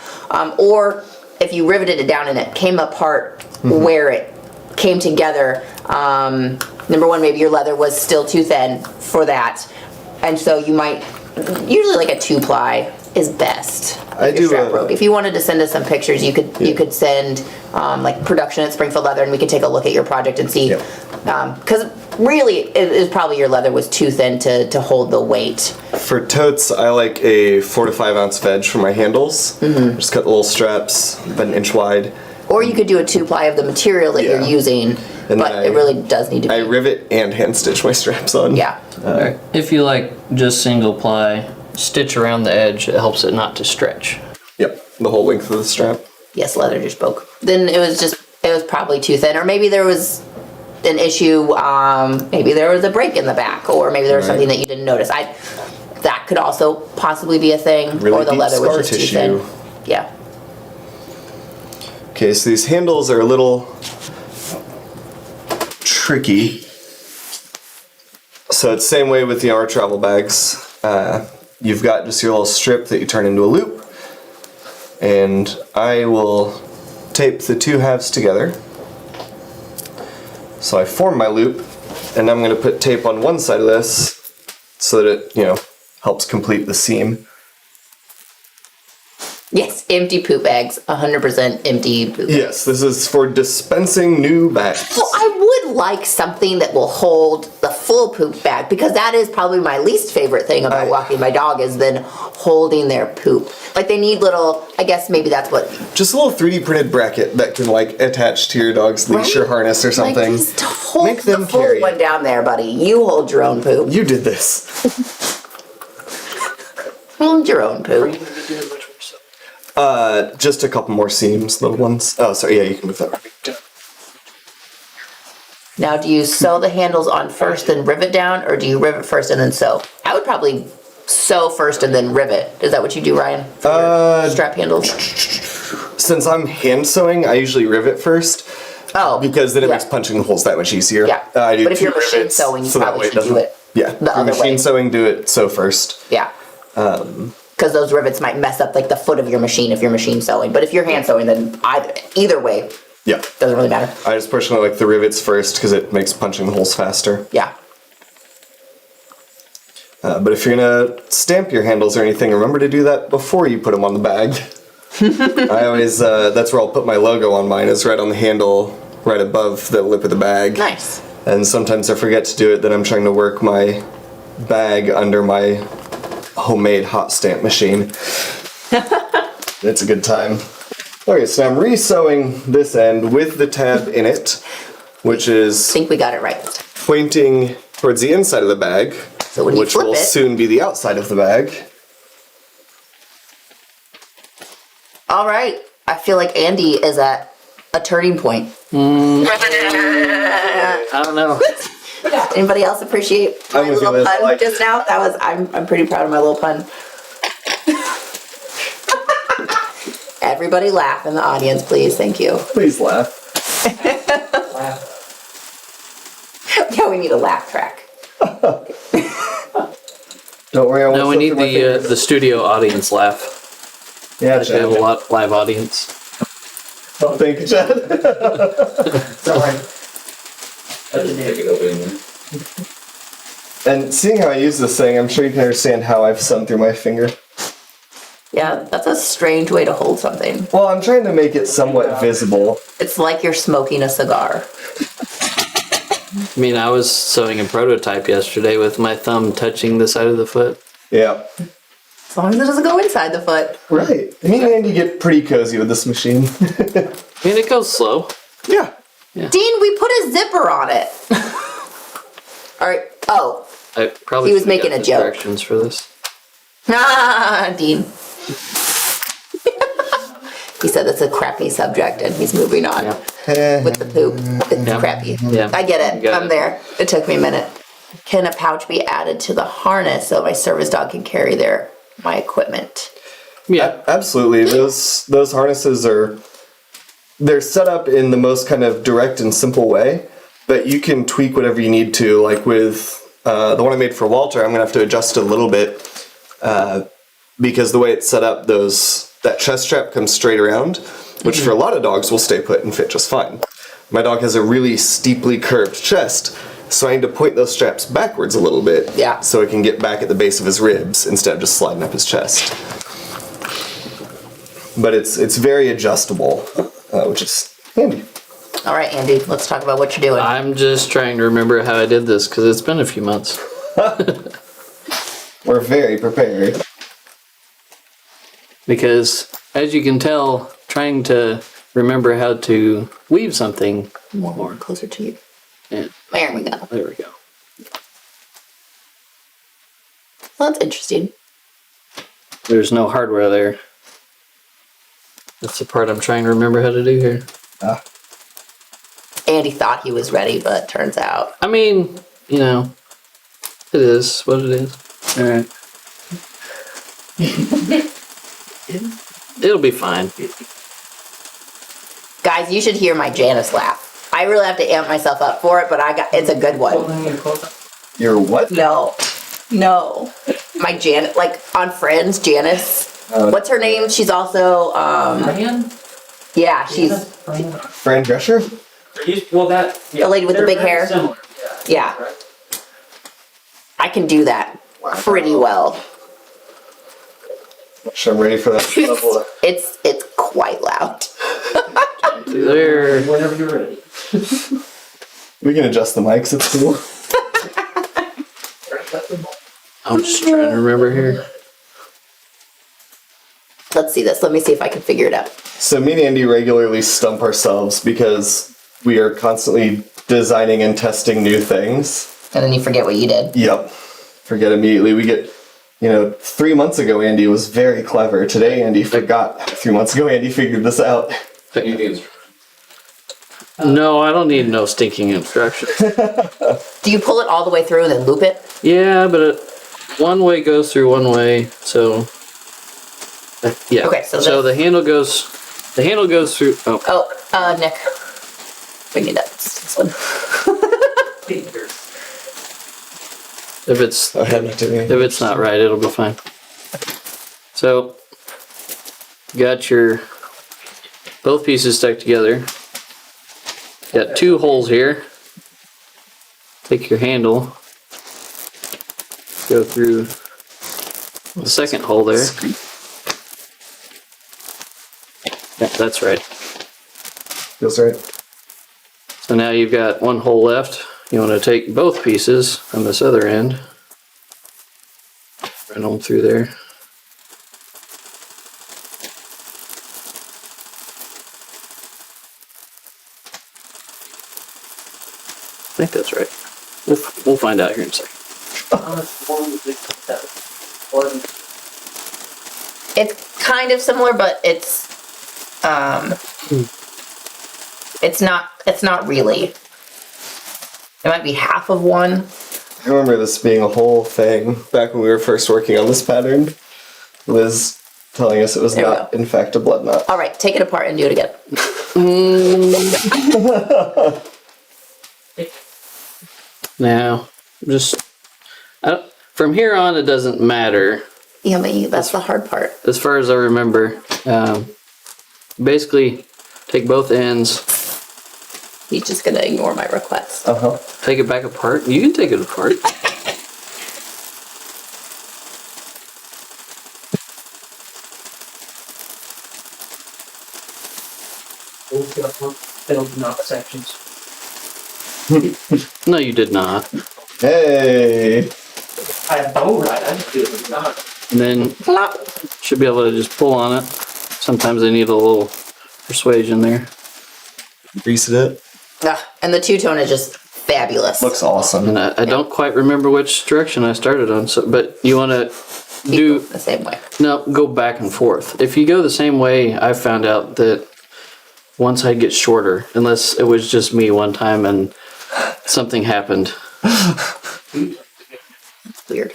Or if you riveted it down and it came apart where it came together, number one, maybe your leather was still too thin for that. And so you might, usually like a 2-ply is best. I If your strap broke. If you wanted to send us some pictures, you could send like production at Springfield Leather, and we could take a look at your project and see. Because really, it is probably your leather was too thin to hold the weight. For totes, I like a 4 to 5 ounce veg for my handles. Just cut the little straps, about 1 inch wide. Or you could do a 2-ply of the material that you're using, And but it really does need to be. I rivet and hand stitch my straps on. Yeah. If you like just single ply, stitch around the edge, it helps it not to stretch. Yep, the whole length of the strap. Yes, leather just broke. Then it was probably too thin, or maybe there was an issue. Maybe there was a break in the back, or maybe there was something that you didn't notice. That could also possibly be a thing, Really or the deep leather was scar just too tissue. thin. Yeah. Okay, so these handles are a little tricky. So it's the same way with our travel bags. You've got just your little strip that you turn into a loop, and I will tape the two halves together. So I form my loop, and I'm going to put tape on one side of this so that it, helps complete the seam. Yes, empty poop bags. 100% empty poop bags. Yes, this is for dispensing new bags. Well, I would like something that will hold the full poop bag, because that is probably my least favorite thing about walking my dog, is then holding their poop. Like, they need little, I guess maybe that's what... Just a little 3D printed bracket that can attach to your dog's leash or harness or something. Like, just hold Make them the full carry one it. down there, buddy. You hold your own poop. You did this. Hold your own poop. Just a couple more seams, little ones. Oh, sorry, yeah, you can move that. Now, do you sew the handles on first, then rivet down, or do you rivet first and then sew? I would probably sew first and then rivet. Is that what you do, Ryan? For your strap handles? Since I'm hand sewing, I usually rivet first. Oh. Because then it yeah. makes punching the holes that much easier. Yeah. I do But if two you're machine rivets, sewing, you so that probably way should do doesn't- it Yeah, the for other machine way. sewing, do it sew first. Yeah. Because those rivets might mess up like the foot of your machine if you're machine sewing. But if you're hand sewing, then either way, Yeah. doesn't really matter. I just personally like the rivets first because it makes punching the holes faster. Yeah. But if you're gonna stamp your handles or anything, remember to do that before you put them on the bag. I always, that's where I'll put my logo on mine, is right on the handle, right above the lip of the bag. Nice. And sometimes I forget to do it, then I'm trying to work my bag under my homemade hot stamp machine. It's a good time. Okay, so I'm re-sewing this end with the tab in it, which I is think we got it right. pointing towards the inside of the bag, So when you which flip will it, soon be the outside of the bag. all right. I feel like Andy is at a turning point. I don't know. Anybody else appreciate my I'm with you, little Liz. pun Like- just now? I'm pretty proud of my little pun. Everybody laugh in the audience, please. Thank you. Please laugh. Yeah, we need a laugh track. Don't worry, I won't No, we sew need through my fingers. the studio audience laugh. Yeah, We have a live audience. Oh, thank you, Chad. Sorry. I didn't Take hear it open. And seeing how I use this thing, I'm sure you can understand how I've sewn through my finger. Yeah, that's a strange way to hold something. Well, I'm trying to make it somewhat visible. It's like you're smoking a cigar. I mean, I was sewing a prototype yesterday with my thumb touching the side of the foot. Yeah. As long as it doesn't go inside the foot. Right. Me and Andy get pretty cozy with this machine. I mean, it goes slow. Yeah. Dean, we put a zipper on it. All right. Oh. I probably He was should've making got a the joke. directions for this. Ah, Dean. He said that's a crappy subject and he's moving on. With the poop. It's Yeah. crappy. Yeah. I get it. Got I'm it. there. It took me a minute. Can a pouch be added to the harness so my service dog can carry my equipment? Yeah. Absolutely. Those harnesses they're set up in the most kind of direct and simple way, but you can tweak whatever you need to. Like with the one I made for Walter, I'm gonna have to adjust it a little bit because the way it's set up, that chest strap comes straight around, which for a lot of dogs will stay put and fit just fine. My dog has a really steeply curved chest, so I need to point those straps backwards a little bit, Yeah. so it can get back at the base of his ribs instead of just sliding up his chest. But it's very adjustable, which is handy. All right, Andy, let's talk about what you're doing. I'm just trying to remember how I did this because it's been a few months. We're very prepared. Because, as you can tell, trying to remember how to weave something More closer to you. Yeah, There we go. there we go. Well, that's interesting. there's no hardware there. That's the part I'm trying to remember how to do here. Andy thought he was ready, but turns out. I mean, you know, it is what it is. Alright. It'll be fine. Guys, you should hear my Janice laugh. I really have to amp myself up for it, but it's a good one. You're what? No. My Janice, like on Friends, Janice. What's her name? She's also, Fran? yeah, she's Fran Drescher? Well, that. Yeah, the lady with the they're big very hair. Similar. Yeah. Right. I can do that pretty well. Sure, I'm ready for that level. It's quite loud. There. Whenever you're ready. We can adjust the mics, it's cool. I'm just trying to remember here. Let's see this. Let me see if I can figure it out. So me and Andy regularly stump ourselves because we are constantly designing and testing new things. And then you forget what you did. Yep. Forget immediately. We get, 3 months ago Andy was very clever. Today Andy forgot. 3 months ago Andy figured this out. No, I don't need no stinking instructions. Do you pull it all the way through and then loop it? Yeah, but one way goes through one way, so yeah. Okay, so the handle goes through. Oh, Oh, Nick. We need that. This one. if it's I had not doing if it's not right, it'll be fine. So, got your both pieces stuck together. Got 2 holes here. Take your handle, go through the second hole there. Yeah, that's right. Feels right. So now you've got 1 hole left. You want to take both pieces on this other end, run them through there. I think that's right. We'll find out here in a second. It's kind of similar, but it's not really. It might be half of one. I remember this being a whole thing back when we were first working on this pattern. Liz telling us it was There we not, in fact, a blood knot. All right, take it apart and do it again. Now, from here on, it doesn't matter. Yeah, but that's the hard part. As far as I remember, basically take both ends, He's just gonna ignore my request. Uh-huh. take it back apart. You can take it apart. It'll not sections. No, you did not. Hey! I have bow right. I didn't do it with not. And then should be able to just pull on it. Sometimes they need a little persuasion there. Greased it. And the two-tone is just fabulous. Looks awesome. And I don't quite remember which direction I started on. So, but you want to You go the same way. no, go back and forth. If you go the same way, I found out that one side gets shorter, unless it was just me one time and something happened. Weird.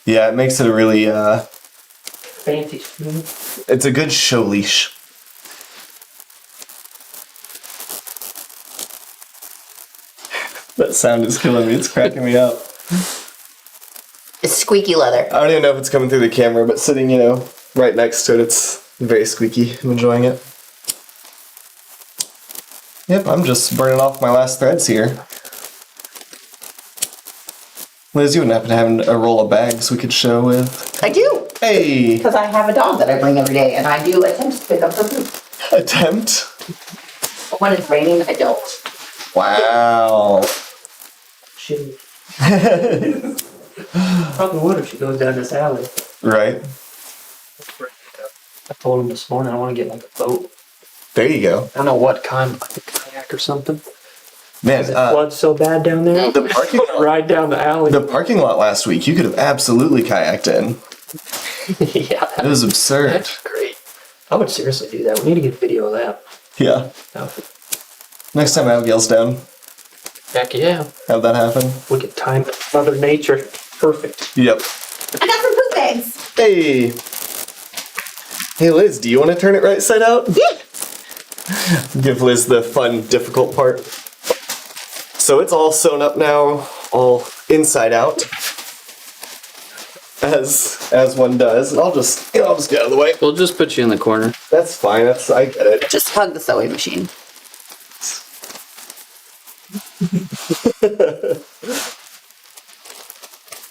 Yeah, it makes it a really, Fancy spoon. it's a good show leash. That sound is killing me. It's cracking me up. It's squeaky leather. I don't even know if it's coming through the camera, but sitting, right next to it, it's very squeaky. I'm enjoying it. Yep, I'm just burning off my last threads here. Liz, you wouldn't happen to have a roll of bags we could show with? I do, Hey! because I have a dog that I bring every day, and I do attempt to pick up the food. Attempt? But when it's raining, I don't. Wow. Shit. Probably would if she goes down this alley. Right? I told him this morning I want to get like a boat. There you go. I don't know what kind, like a kayak or something. Man, Flood's so bad down there. the parking lot. Ride down the alley. The parking lot last week, you could have absolutely kayaked in. Yeah, It was absurd. that's great. I would seriously do that. We need to get video of that. Yeah. Oh, Next time Abigail's down, heck yeah. have that happen. We could time it. Mother Nature. Perfect. Yep. I got some poop bags. Hey. Hey Liz, do you want to turn it right side out? Yeah. Give Liz the fun, difficult part. So it's all sewn up now, all inside out. As one does. And I'll just get out of the way. We'll just put you in the corner. That's fine, I get it. Just hug the sewing machine.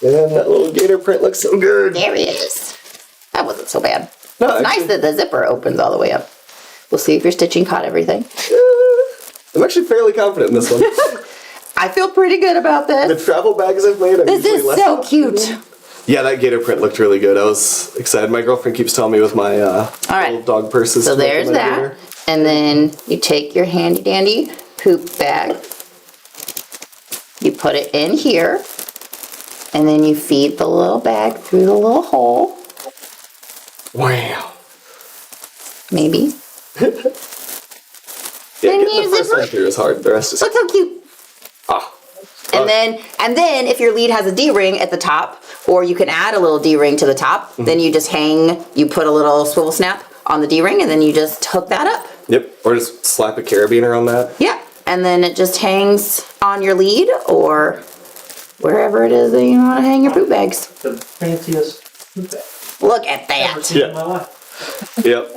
And that little gator print looks so good. There he is. That wasn't so bad. No, It's nice that the zipper opens all the way up. We'll see if your stitching caught everything. I'm actually fairly confident in this one. I feel pretty good about The this. travel bags I've made, I'm This usually is less so confident cute. in. Yeah, that gator print looked really good. I was excited. My girlfriend keeps telling me with my right. little dog purses. So to make there's them that. everywhere. And then you take your handy dandy poop bag. You put it in here. And then you feed the little bag through the little hole. Wow. Maybe. Yeah, Then getting you the first zipper. one through is hard. The rest is Look how cute. ah. And then if your lead has a D-ring at the top, or you can add a little D-ring to the top, then you just you put a little swivel snap on the D-ring, and then you just hook that up. Yep. Or just slap a carabiner on that. Yeah. And then it just hangs on your lead, or wherever it is that you want to hang your poop bags. The fanciest poop bag Look at I've ever that. seen Yeah. in my life. Yep.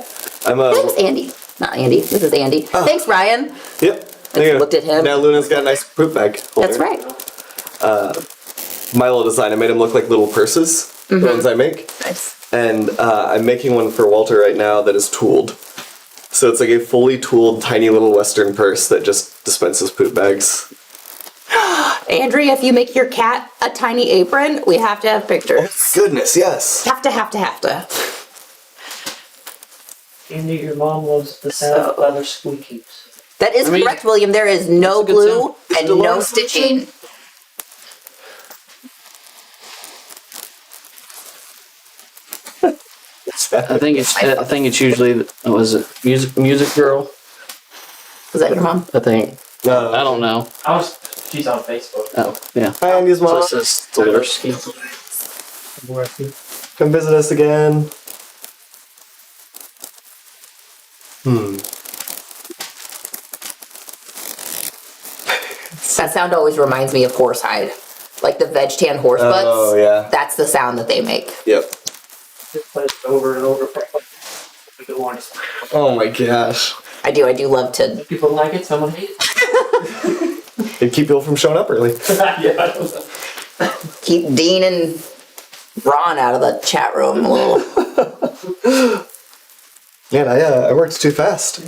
Thanks, Andy. Not Andy. This is Andy. Thanks, Ryan. Yep. I looked at him. Now Luna's got a nice poop bag holder. That's right. My little design, I made them look like little purses. The ones I make. Nice. And I'm making one for Walter right now that is tooled. So it's like a fully tooled, tiny little Western purse that just dispenses poop bags. Andrea, if you make your cat a tiny apron, we have to have pictures. Goodness, yes. Have to. Andy, your mom loves the sound of leather squeakies. That is correct, William. There is no That's a good glue sound. and Still no on stitching. I think it's usually was it music girl. Was that your mom? I think. No. I don't know. She's on Facebook. Oh yeah. Hi, Andy's So mom. it says Leathersky. Come visit us again. That sound always reminds me of horsehide. Like the veg tan horse butts. Oh, yeah. That's the sound that they make. Yep. Just play it over and over. We go on. Oh my gosh. I do love to. People like it, someone hates it. It'd keep people from showing up early. Yeah, I don't know. Keep Dean and Ron out of the chat room a little. Man, I worked too fast.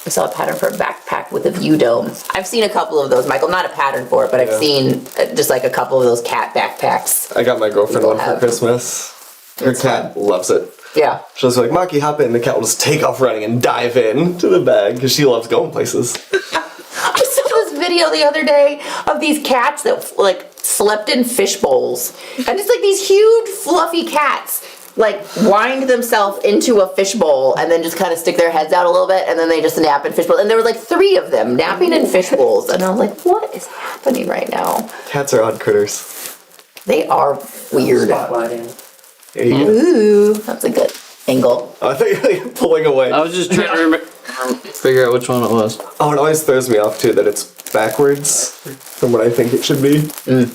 I saw a pattern for a backpack with a view dome. I've seen a couple of those, Michael. Not a pattern for it, but I've Yeah. seen just like a couple of those cat backpacks. I got my girlfriend one for have- Christmas. Her cat loves it. Yeah. She was like, Maki, hop in. The cat will just take off running and dive in to the bag because she loves going places. I saw this video the other day of these cats that like slept in fish bowls. And it's like these huge fluffy cats like wind themselves into a fish bowl and then just kind of stick their heads out a little bit and then they just nap in fish bowls. And there were like 3 of them napping in fish bowls. And I was like, what is happening right now? Cats are odd critters. They are weird. Spotlight in. There you go. Ooh, that's a good angle. Oh, I thought you were like, pulling away. I was just trying to figure out which one it was. Oh, it always throws me off too that it's backwards from what I think it should be.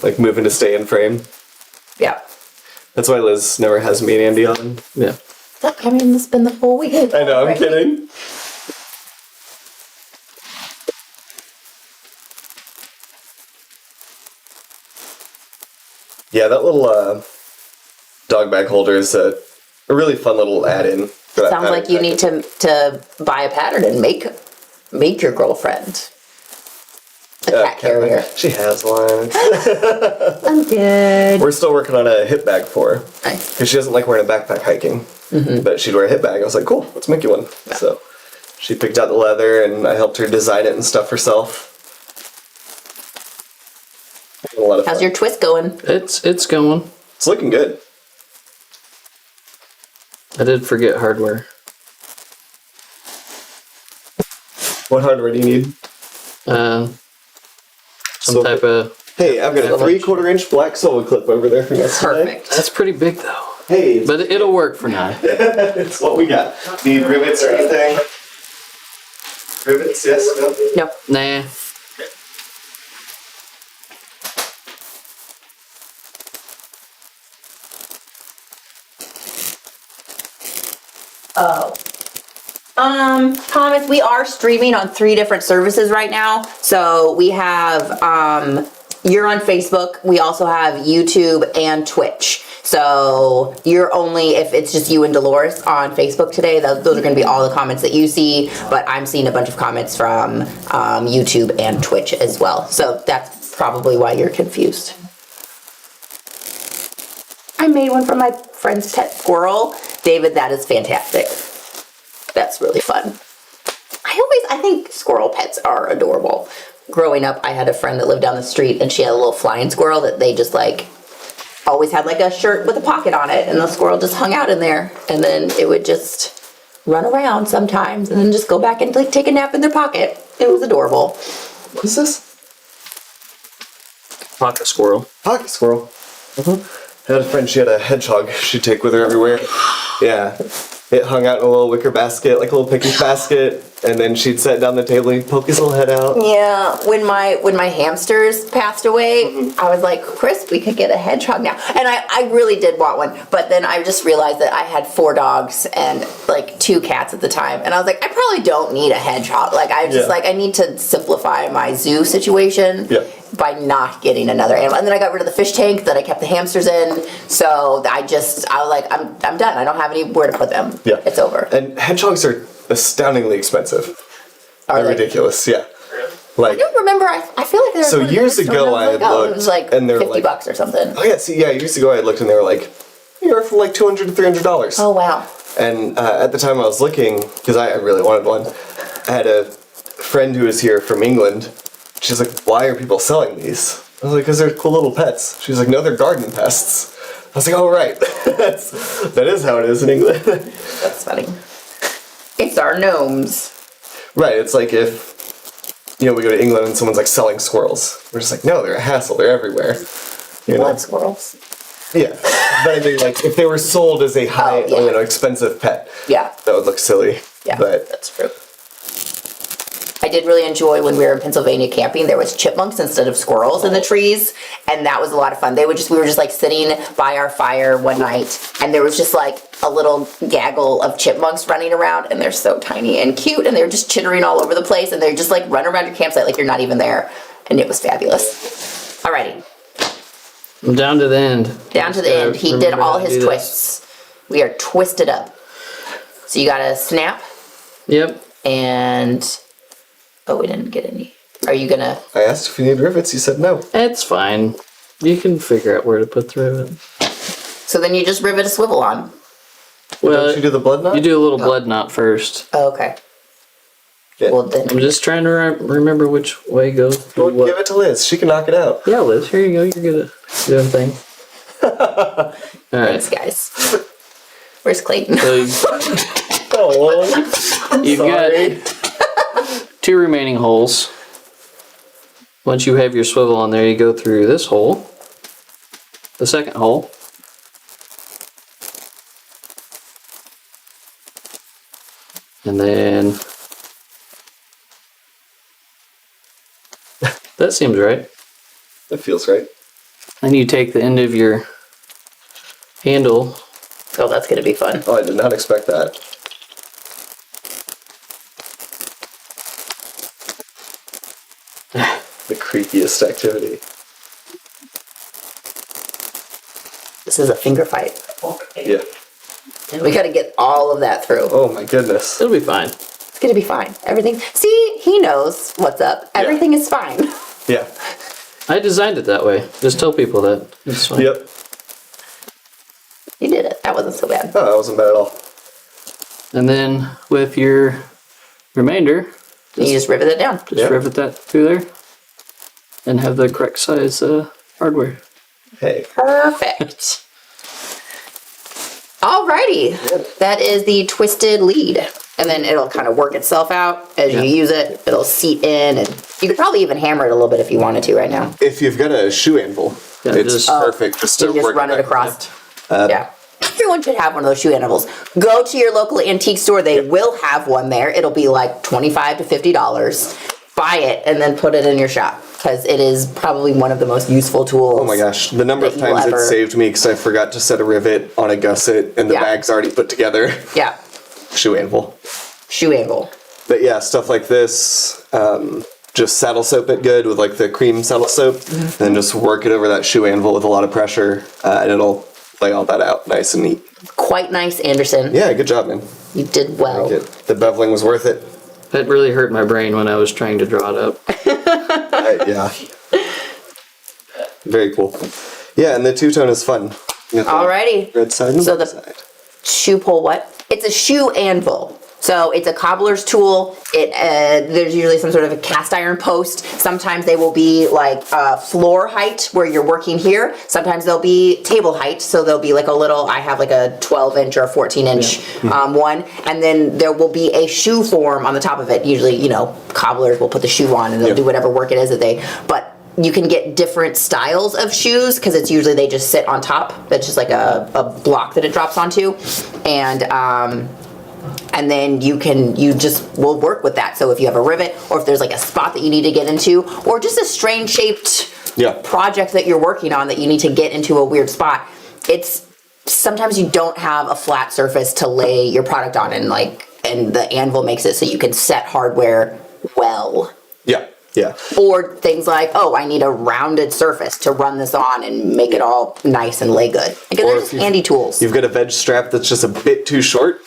Like moving to stay in frame. Yeah. That's why Liz never has me and Andy on. Yeah. Look, I mean, it's been the whole weekend. I know, I'm Right? kidding. Yeah, that little dog bag holder is a really fun little add-in. for that Sounds like pattern you packet. need to buy a pattern and make your girlfriend a cat carrier. She has one. I'm good. We're still working on a hip bag for her. Nice. Because she doesn't like wearing a backpack hiking. But she'd wear a hip bag. I was like, cool, let's make you one. So She picked out the leather, and I helped her design it and stuff herself. Having a lot of How's fun. your twist going? It's going. It's looking good. I did forget hardware. What hardware do you need? Some Silver. type of. Hey, I've got a 3/4 inch black silver clip over there for yesterday. Perfect. That's pretty big though. Hey, But it'll work for now. it's what we got. Need rivets or anything? Rivets, yes, no? No. Nah. Oh. Thomas, we are streaming on 3 different services right now. So we have, you're on Facebook. We also have YouTube and Twitch. So you're only, if it's just you and Dolores on Facebook today, those are going to be all the comments that you see. But I'm seeing a bunch of comments from YouTube and Twitch as well. So that's probably why you're confused. I made one for my friend's pet squirrel. David, that is fantastic. That's really fun. I think squirrel pets are adorable. Growing up, I had a friend that lived down the street and she had a little flying squirrel that they just like, always had like a shirt with a pocket on it and the squirrel just hung out in there. And then it would just run around sometimes and then just go back and like take a nap in their pocket. It was adorable. What is this? Pocket squirrel. Pocket squirrel. I had a friend, she had a hedgehog she'd take with her everywhere. Yeah. It hung out in a little wicker basket, like a little picnic basket, and then she'd sit down the table and poke his little head out. Yeah, when my hamsters passed away, I was like, Chris, we could get a hedgehog now. And I really did want one, but then I just realized that I had 4 dogs and like 2 cats at the time, and I was like, I probably don't need a hedgehog. Like I just I need to simplify my zoo situation. Yeah. By not getting another animal. And then I got rid of the fish tank that I kept the hamsters in. So I was like, I'm done. I don't have anywhere to put them. Yeah. It's over. And hedgehogs are astoundingly expensive. Are They're they? ridiculous, yeah. I Like, don't remember. I feel like they were So pretty years nice, ago and I had it was looked, like and they're $50 like- or something. oh yeah, see, yeah, years ago I looked and they were like, you're for like $200 to $300. Oh wow. And at the time I was looking, because I really wanted one, I had a friend who was here from England. She's like, why are people selling these? I was like, because they're cool little pets. She's like, no, they're garden pests. I was like, oh right, that is how it is in England. That's funny. It's our gnomes. Right, it's like if, we go to England and someone's like selling squirrels. We're just like, no, they're a hassle, they're everywhere. You know? Blood squirrels. Yeah, but I mean, like, if they were sold as a high, expensive pet, Yeah. that would look silly. Yeah. But That's true. I did really enjoy when we were in Pennsylvania camping. There was chipmunks instead of squirrels in the trees, and that was a lot of fun. We were just like sitting by our fire one night, and there was just like a little gaggle of chipmunks running around, and they're so tiny and cute, and they're just chittering all over the place, and they're just like run around your campsite like you're not even there, and it was fabulous. Alrighty, I'm down to the end. down to the end. He did all his twists. We are twisted up. So you got a snap, Yep. and oh, we didn't get any. Are you gonna? I asked if you need rivets, you said no. It's fine. You can figure out where to put the rivet. So then you just rivet a swivel on. Well, Don't you do the blood knot? you do a little blood knot first. Oh, okay. Yeah. Well then. I'm just trying to remember which way goes through Well, what. give it to Liz. She can knock it out. Yeah, Liz, here you go. You're good at doing things. All Thanks, right. guys. Where's Clayton? So Oh, you've got 2 remaining holes. Once you have your swivel on there, you go through this hole, the second hole, and then that seems right. that feels right. Then you take the end of your handle. Oh, that's gonna be fun. Oh, I did not expect that. The creepiest activity. This is a finger fight. Yeah. And we gotta get all of that through. Oh my goodness. It'll be fine. It's gonna be fine. Everything. See, he knows what's up. Everything is fine. Yeah. I designed it that way. Just tell people that. It's fine. Yep. You did it. That wasn't so bad. Oh, that wasn't bad at all. And then with your remainder, You just rivet it down. just rivet that through there and have the correct size hardware. Hey. Perfect. Alrighty, that is the twisted lead. And then it'll kind of work itself out as you use it. It'll seat in, and you could probably even hammer it a little bit if you wanted to right now. If you've got a shoe anvil, it's just- perfect just to You just work run it back. across. Yeah. Everyone should have one of those shoe anvils. Go to your local antique store. They will have one there. It'll be like $25 to $50. Buy it and then put it in your shop because it is probably one of the most useful tools. Oh my gosh, the number of that you will times it ever- saved me because I forgot to set a rivet on a gusset and the Yeah. bag's already put together. Yeah, Shoe anvil. shoe anvil. But yeah, stuff like this, just saddle soap it good with like the cream saddle soap, and then just work it over that shoe anvil with a lot of pressure, and it'll lay all that out nice and neat. Quite nice, Anderson. Yeah, good job, man. You did well. The beveling was worth it. That really hurt my brain when I was trying to draw it up. Yeah. Very cool. Yeah, and the two-tone is fun. You got the Alrighty. red side and So black the side. shoe pull what? It's a shoe anvil. So it's a cobbler's tool. There's usually some sort of a cast iron post. Sometimes they will be like floor height where you're working here. Sometimes they'll be table height. So they'll be like a little, I have like a 12 inch or a 14 inch one. And then there will be a shoe form on the top of it. Usually, you know, cobblers will put the shoe on and they'll do whatever work it is that they, but you can get different styles of shoes because it's usually they just sit on top. That's just like a block that it drops onto. And then you just will work with that. So if you have a rivet or if there's like a spot that you need to get into or just a strange shaped project that you're working on that you need to get into a weird spot, it's sometimes you don't have a flat surface to lay your product on and the anvil makes it so you can set hardware well. Yeah, yeah. Or things like, oh, I need a rounded surface to run this on and make it all nice and lay good. Because they're just handy tools. You've got a veg strap that's just a bit too short.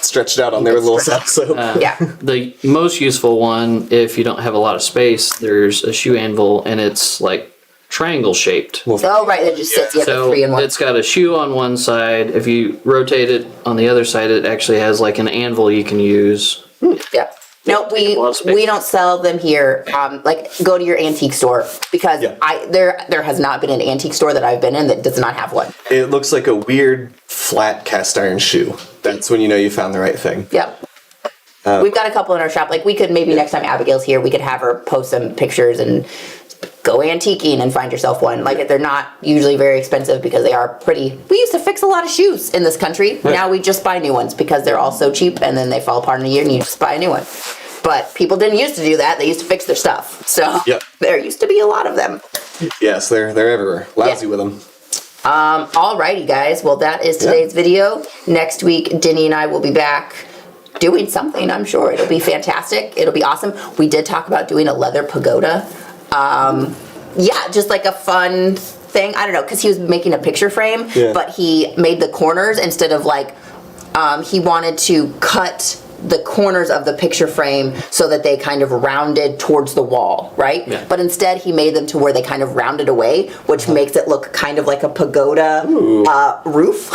Stretch it out on there with a little saddle soap. Yeah. The most useful one, if you don't have a lot of space, there's a shoe anvil and it's like triangle shaped. Oh, right. It just sits. You have So 3 in 1. it's got a shoe on one side. If you rotate it on the other side, it actually has like an anvil you can use. Yeah. No, a lot of space. we don't sell them here. Go to your antique store because there has not been an antique store that I've been in that does not have one. It looks like a weird flat cast iron shoe. That's when you know you found the right thing. Yep. We've got a couple in our shop. Like we could maybe next time Abigail's here, we could have her post some pictures and go antiquing and find yourself one. Like they're not usually very expensive because they are pretty. We used to fix a lot of shoes in this country. Right. Now we just buy new ones because they're all so cheap and then they fall apart in a year and you just buy a new one. But people didn't used to do that. They used to fix their stuff. So there used to be a lot of them. Yes, they're everywhere. Lousy with them. Alrighty, guys. Well, that is today's video. Next week, Denny and I will be back doing something, I'm sure. It'll be fantastic. It'll be awesome. We did talk about doing a leather pagoda. Just like a fun thing. I don't know, because he was making a picture frame, but he made the corners instead of he wanted to cut the corners of the picture frame so that they kind of rounded towards the wall, right? Yeah. But instead he made them to where they kind of rounded away, which makes it look kind of like a pagoda roof.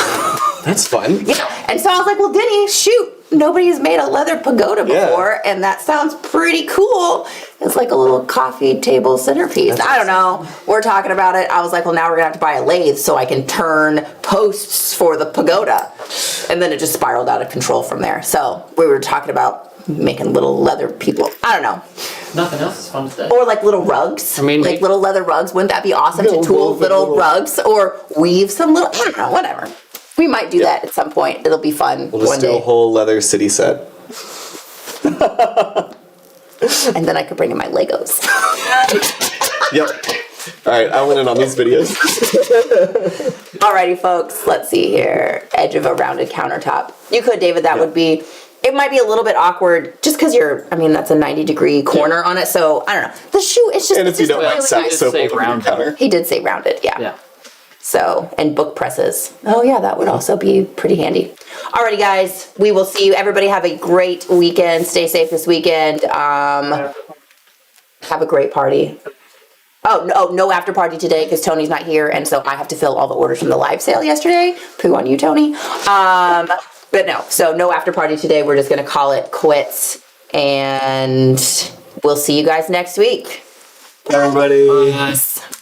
That's fun. Yeah. And so I was like, well, Denny, shoot, nobody's made a leather pagoda before, and that sounds pretty cool. It's like a little coffee table centerpiece. I don't know. We're talking about it. I was like, well, now we're gonna have to buy a lathe so I can turn posts for the pagoda. And then it just spiraled out of control from there. So we were talking about making little leather people. I don't know. Nothing else is fun to say. Or like little rugs. I mean, like little leather rugs. Wouldn't that be awesome to tool little rugs or weave some little, I don't know, whatever. We might do that at some point. It'll be fun We'll just one do day. a whole leather city set. And then I could bring in my Legos. Yep. All right, I went in on these videos. Alrighty, folks. Let's see here. Edge of a rounded countertop. You could, David. That would be. It might be a little bit awkward, just because that's a 90-degree corner on it. So I don't know. The shoe, it's just. And it's if you just don't really like saddle nice. soap say on your rounded. counter. He did say rounded. Yeah. Yeah. So, and book presses. Oh yeah, that would also be pretty handy. Alrighty, guys. We will see you. Everybody have a great weekend. Stay safe this weekend. Have a great party. Oh, no after party today because Tony's not here, and so I have to fill all the orders from the live sale yesterday. Poo on you, Tony. But no, so no after party today. We're just gonna call it quits. and we'll see you guys next week. Everybody. Bye.